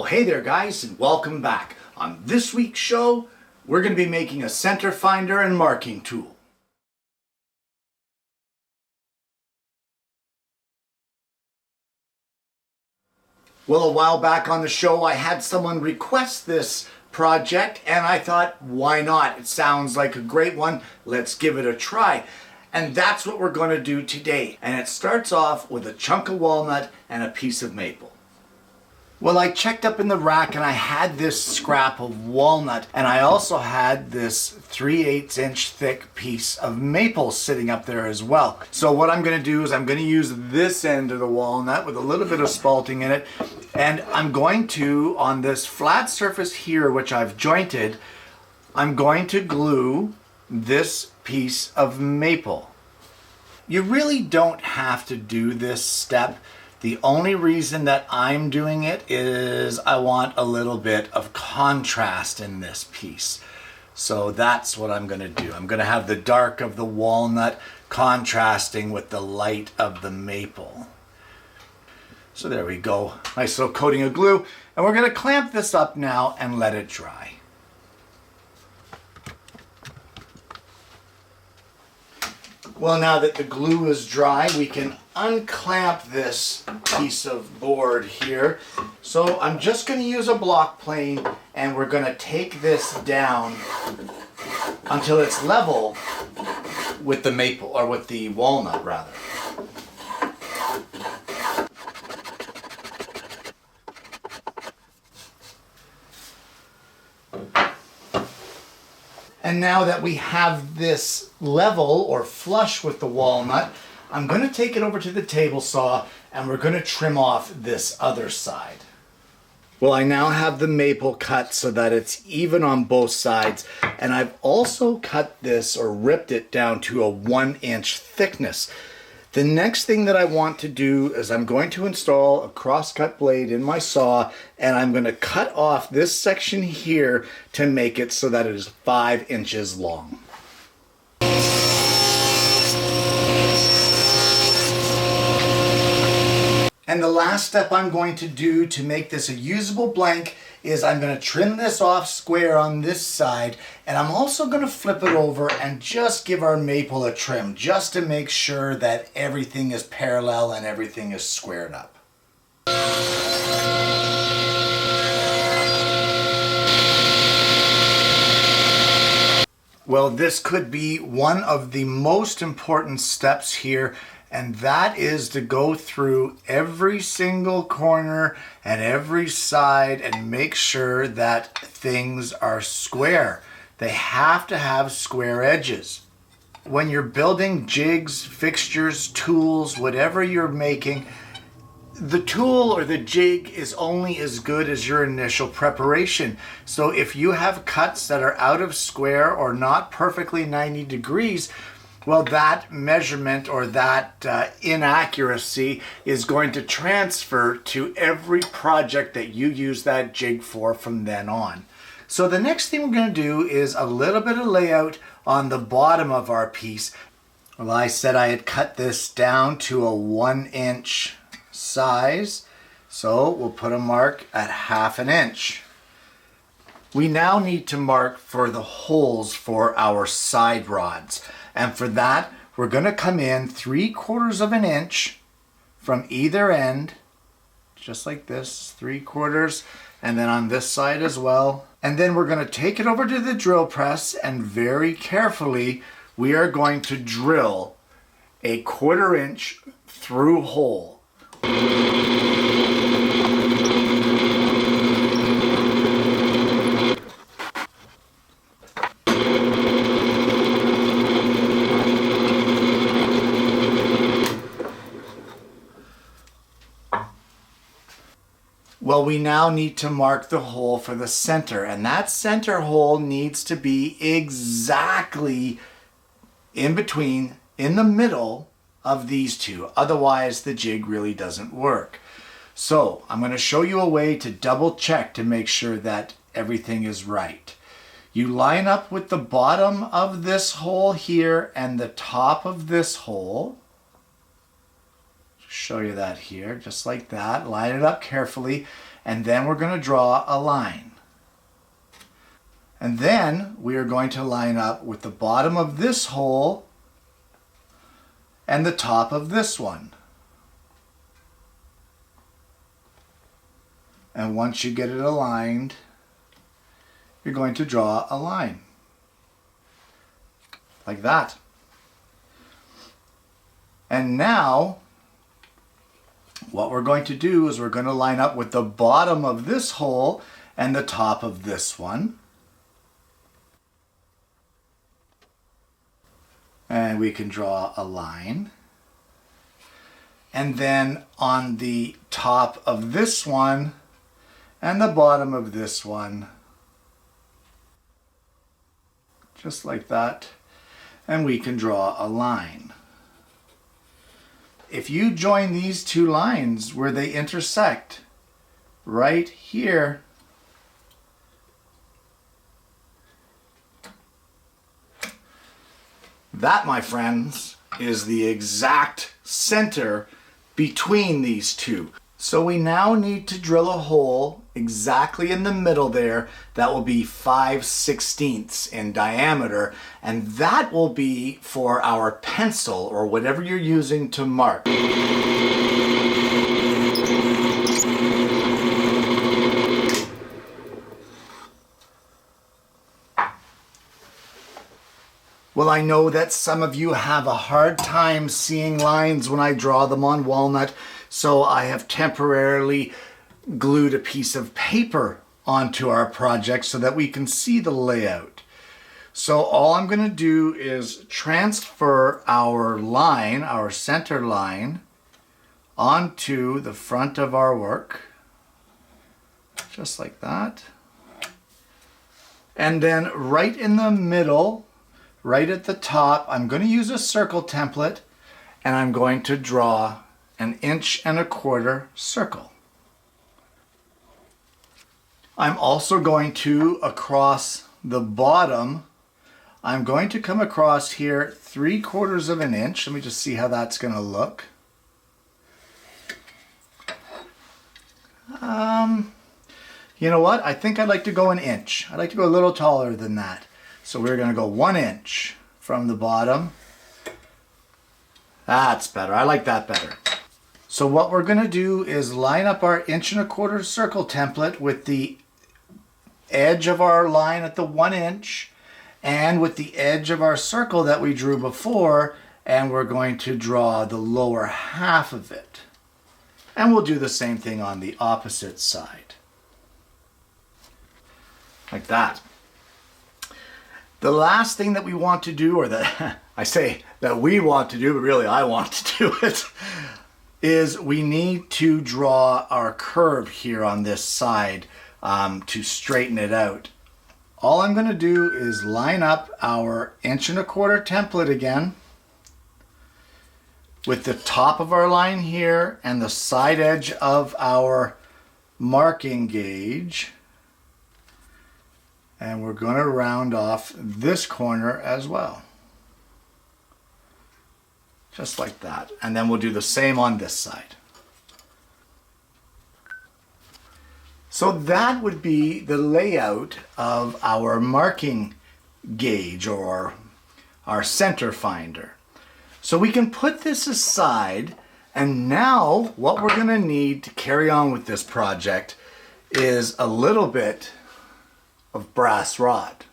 Well, hey there guys, and welcome back. On this week's show, we're going to be making a center finder and marking tool. Well, a while back on the show, I had someone request this project, and I thought, why not? It sounds like a great one. Let's give it a try. And that's what we're going to do today. And it starts off with a chunk of walnut and a piece of maple. Well, I checked up in the rack and I had this scrap of walnut, and I also had this 3/8 inch thick piece of maple sitting up there as well. So what I'm going to do is I'm going to use this end of the walnut with a little bit of spalting in it, and I'm going to, on this flat surface here which I've jointed, I'm going to glue this piece of maple. You really don't have to do this step. The only reason that I'm doing it is I want a little bit of contrast in this piece. So that's what I'm going to do. I'm going to have the dark of the walnut contrasting with the light of the maple. So there we go. Nice little coating of glue. And we're going to clamp this up now and let it dry. Well, now that the glue is dry, we can unclamp this piece of board here. So I'm just going to use a block plane, and we're going to take this down until it's level with the maple, or with the walnut rather. And now that we have this level or flush with the walnut, I'm going to take it over to the table saw and we're going to trim off this other side. Well, I now have the maple cut so that it's even on both sides, and I've also cut this or ripped it down to a 1 inch thickness. The next thing that I want to do is I'm going to install a crosscut blade in my saw, and I'm going to cut off this section here to make it so that it is 5 inches long. And the last step I'm going to do to make this a usable blank is I'm going to trim this off square on this side, and I'm also going to flip it over and just give our maple a trim just to make sure that everything is parallel and everything is squared up. Well, this could be one of the most important steps here, and that is to go through every single corner and every side and make sure that things are square. They have to have square edges. When you're building jigs, fixtures, tools, whatever you're making, the tool or the jig is only as good as your initial preparation. So if you have cuts that are out of square or not perfectly 90 degrees, well, that measurement or that inaccuracy is going to transfer to every project that you use that jig for from then on. So the next thing we're going to do is a little bit of layout on the bottom of our piece. Well, I said I had cut this down to a 1 inch size, so we'll put a mark at 1/2 inch. We now need to mark for the holes for our side rods. And for that, we're going to come in 3/4 inch from either end, just like this, 3/4, and then on this side as well. And then we're going to take it over to the drill press, and very carefully, we are going to drill a 1/4 inch through hole. Well, we now need to mark the hole for the center, and that center hole needs to be exactly in between, in the middle of these two. Otherwise, the jig really doesn't work. So I'm going to show you a way to double check to make sure that everything is right. You line up with the bottom of this hole here and the top of this hole. show you that here, just like that. Line it up carefully, and then we're going to draw a line. And then we are going to line up with the bottom of this hole and the top of this one. And once you get it aligned, you're going to draw a line. Like that. And now, what we're going to do is we're going to line up with the bottom of this hole and the top of this one. And we can draw a line. And then on the top of this one and the bottom of this one, just like that, and we can draw a line. If you join these two lines where they intersect, right here, that, my friends, is the exact center between these two. So we now need to drill a hole exactly in the middle there that will be 5/16 in diameter, and that will be for our pencil or whatever you're using to mark. Well, I know that some of you have a hard time seeing lines when I draw them on walnut, so I have temporarily glued a piece of paper onto our project so that we can see the layout. So all I'm going to do is transfer our line, our center line, onto the front of our work, just like that. And then right in the middle, right at the top, I'm going to use a circle template, and I'm going to draw an 1.25 inch circle. I'm also going to, across the bottom, I'm going to come across here 3/4 inch. Let me just see how that's going to look. You know what? I think I'd like to go an inch. I'd like to go a little taller than that. So we're going to go 1 inch from the bottom. That's better. I like that better. So what we're going to do is line up our 1.25 inch circle template with the edge of our line at the 1 inch and with the edge of our circle that we drew before, and we're going to draw the lower half of it. And we'll do the same thing on the opposite side. Like that. The last thing that we want to do, or that I say that we want to do, but really I want to do it, is we need to draw our curve here on this side to straighten it out. All I'm going to do is line up our 1.25 inch template again with the top of our line here and the side edge of our marking gauge. And we're going to round off this corner as well. Just like that. And then we'll do the same on this side. So that would be the layout of our marking gauge or our center finder. So we can put this aside, and now what we're going to need to carry on with this project is a little bit of brass rod.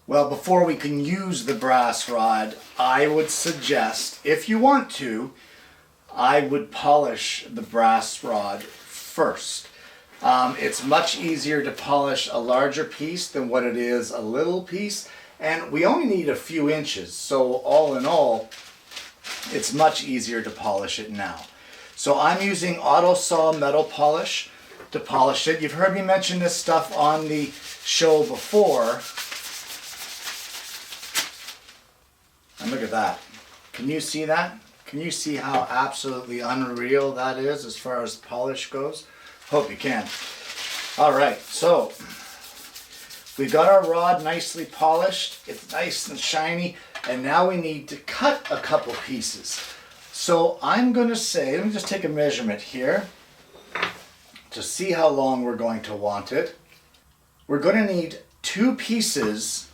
Well, before we can use the brass rod, I would suggest, if you want to, I would polish the brass rod first. It's much easier to polish a larger piece than what it is a little piece, and we only need a few inches, so all in all, it's much easier to polish it now. So I'm using auto saw metal polish to polish it. You've heard me mention this stuff on the show before. And look at that. Can you see that? Can you see how absolutely unreal that is as far as polish goes? Hope you can. All right, so we got our rod nicely polished. It's nice and shiny, and now we need to cut a couple pieces. So I'm going to say, let me just take a measurement here to see how long we're going to want it. We're going to need 2 pieces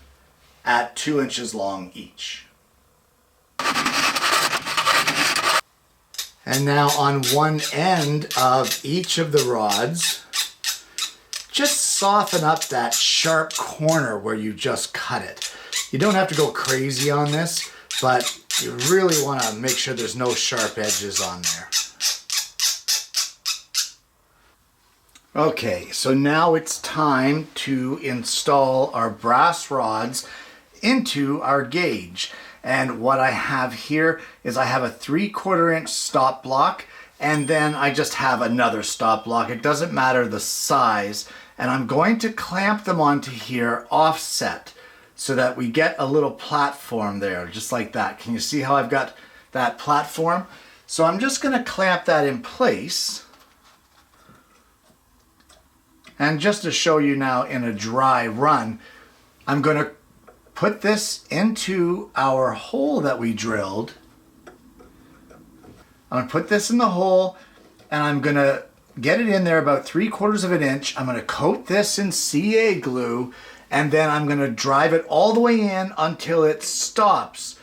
at 2 inches long each. And now on one end of each of the rods, just soften up that sharp corner where you just cut it. You don't have to go crazy on this, but you really want to make sure there's no sharp edges on there. Okay, so now it's time to install our brass rods into our gauge. And what I have here is I have a 3/4 inch stop block, and then I just have another stop block. It doesn't matter the size. And I'm going to clamp them onto here offset so that we get a little platform there, just like that. Can you see how I've got that platform? So I'm just going to clamp that in place. And just to show you now in a dry run, I'm going to put this into our hole that we drilled. I'm going to put this in the hole, and I'm going to get it in there about 3/4 of an inch. I'm going to coat this in CA glue, and then I'm going to drive it all the way in until it stops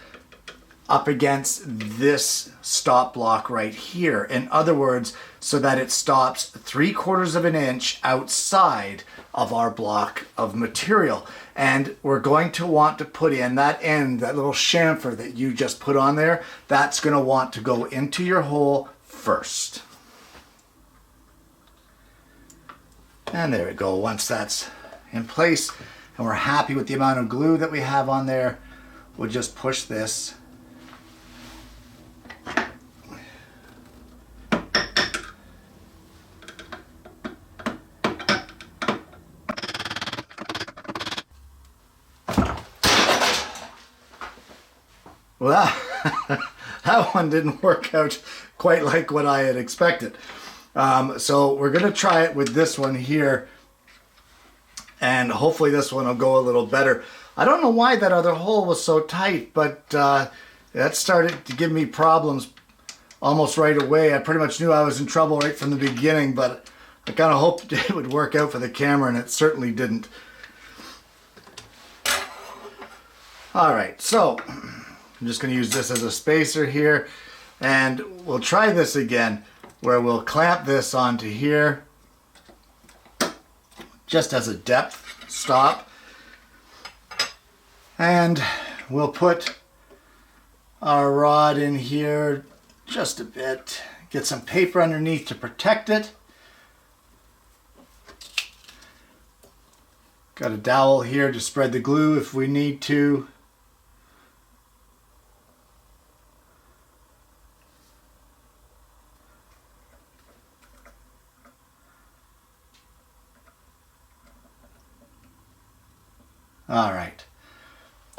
up against this stop block right here. In other words, so that it stops 3/4 of an inch outside of our block of material. And we're going to want to put in that end, that little chamfer that you just put on there, that's going to want to go into your hole first. And there we go. Once that's in place and we're happy with the amount of glue that we have on there, we'll just push this well, that one didn't work out quite like what I had expected. So we're going to try it with this one here, and hopefully this one will go a little better. I don't know why that other hole was so tight, but that started to give me problems almost right away. I pretty much knew I was in trouble right from the beginning, but I kind of hoped it would work out for the camera, and it certainly didn't. All right, so I'm just going to use this as a spacer here, and we'll try this again, where we'll clamp this onto here just as a depth stop, and we'll put our rod in here just a bit, get some paper underneath to protect it. Got a dowel here to spread the glue if we need to. All right,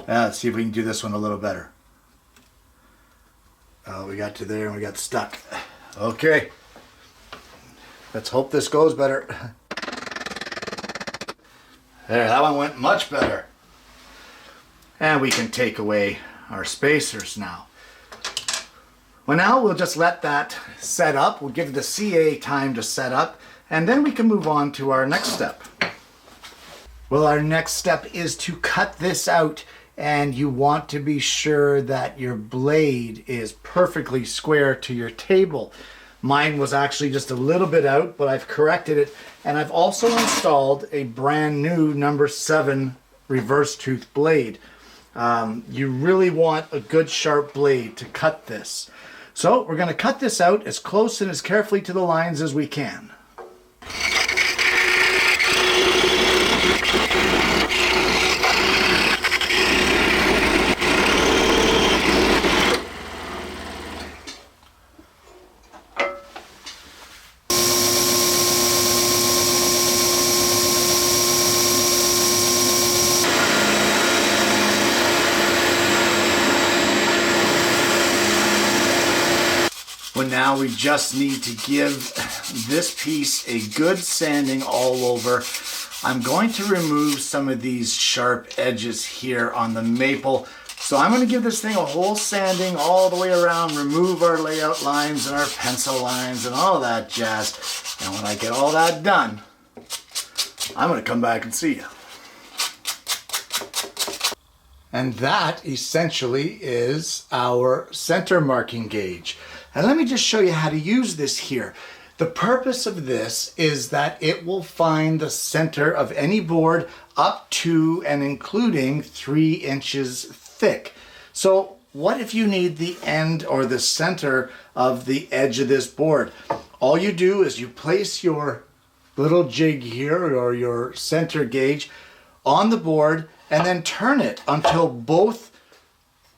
now let's see if we can do this one a little better. Oh, we got to there and we got stuck. Okay, let's hope this goes better. There, that one went much better. And we can take away our spacers now. Well, now we'll just let that set up. We'll give the CA time to set up, and then we can move on to our next step. Well, our next step is to cut this out, and you want to be sure that your blade is perfectly square to your table. Mine was actually just a little bit out, but I've corrected it, and I've also installed a brand new number 7 reverse tooth blade. You really want a good sharp blade to cut this. So we're going to cut this out as close and as carefully to the lines as we can. Well, now we just need to give this piece a good sanding all over. I'm going to remove some of these sharp edges here on the maple So I'm going to give this thing a whole sanding all the way around, remove our layout lines and our pencil lines and all that jazz. And when I get all that done, I'm going to come back and see you. And that essentially is our center marking gauge. And let me just show you how to use this here. The purpose of this is that it will find the center of any board up to and including 3 inches thick. So what if you need the end or the center of the edge of this board? All you do is you place your little jig here or your center gauge on the board and then turn it until both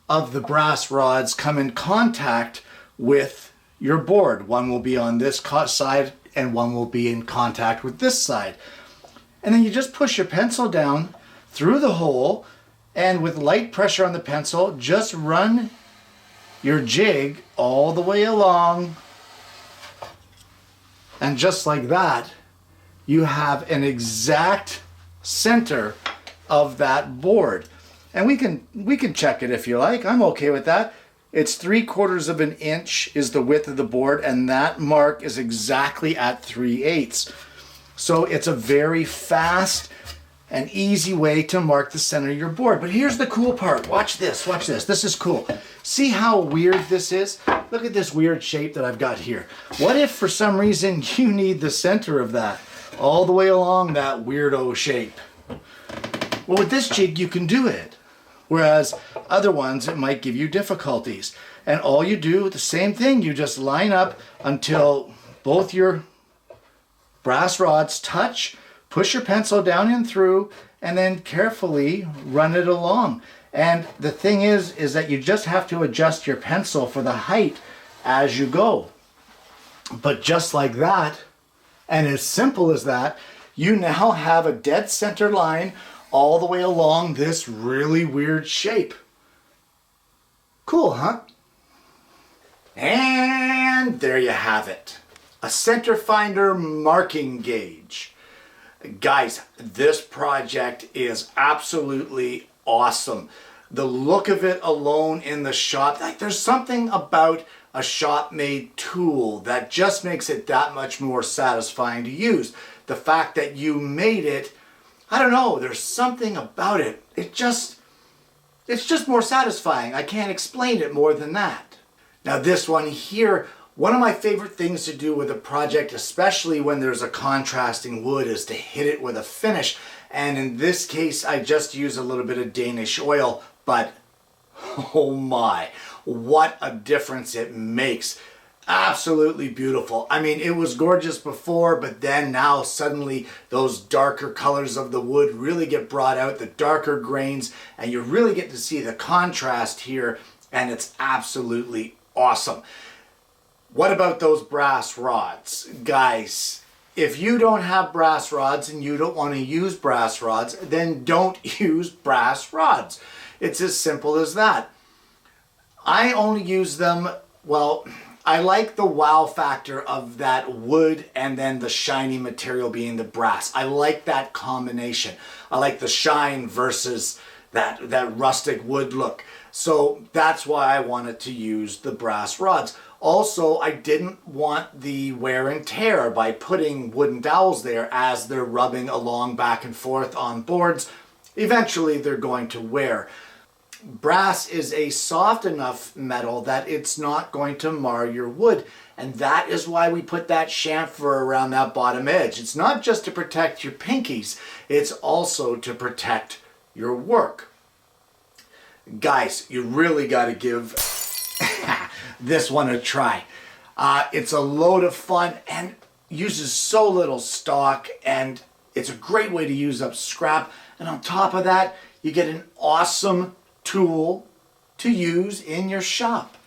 of the brass rods come in contact with your board. One will be on this side and one will be in contact with this side. And then you just push your pencil down through the hole, and with light pressure on the pencil, just run your jig all the way along. And just like that, you have an exact center of that board. And we can check it if you like. I'm okay with that. It's 3/4 of an inch is the width of the board, and that mark is exactly at 3/8. So it's a very fast and easy way to mark the center of your board. But here's the cool part. Watch this, watch this. This is cool. See how weird this is? Look at this weird shape that I've got here. What if for some reason you need the center of that all the way along that weirdo shape? Well, with this jig you can do it. Whereas other ones, it might give you difficulties. And all you do, the same thing, you just line up until both your brass rods touch, push your pencil down and through, and then carefully run it along. And the thing is that you just have to adjust your pencil for the height as you go. But just like that, and as simple as that, you now have a dead center line all the way along this really weird shape. Cool, huh? And there you have it. A center finder marking gauge. Guys, this project is absolutely awesome. The look of it alone in the shop, like there's something about a shop-made tool that just makes it that much more satisfying to use. The fact that you made it, I don't know, there's something about it. It's just more satisfying. I can't explain it more than that. Now this one here, one of my favorite things to do with a project, especially when there's a contrasting wood, is to hit it with a finish. And in this case, I just use a little bit of Danish oil, but oh my, what a difference it makes. Absolutely beautiful. I mean, it was gorgeous before, but then now suddenly those darker colors of the wood really get brought out, the darker grains, and you really get to see the contrast here, and it's absolutely awesome. What about those brass rods? Guys, if you don't have brass rods and you don't want to use brass rods, then don't use brass rods. It's as simple as that. I only use them, well, I like the wow factor of that wood and then the shiny material being the brass. I like that combination. I like the shine versus that rustic wood look. So that's why I wanted to use the brass rods. Also, I didn't want the wear and tear by putting wooden dowels there as they're rubbing along back and forth on boards. Eventually, they're going to wear. Brass is a soft enough metal that it's not going to mar your wood. And that is why we put that chamfer around that bottom edge. It's not just to protect your pinkies, it's also to protect your work. Guys, you really got to give this one a try. It's a load of fun and uses so little stock, and it's a great way to use up scrap. And on top of that, you get an awesome tool to use in your shop.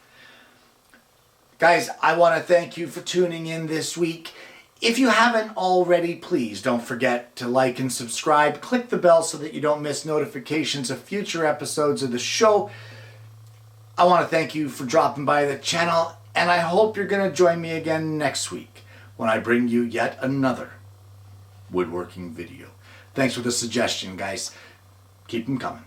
Guys, I want to thank you for tuning in this week. If you haven't already, please don't forget to like and subscribe. Click the bell so that you don't miss notifications of future episodes of the show. I want to thank you for dropping by the channel, and I hope you're going to join me again next week when I bring you yet another woodworking video. Thanks for the suggestion, guys. Keep them coming.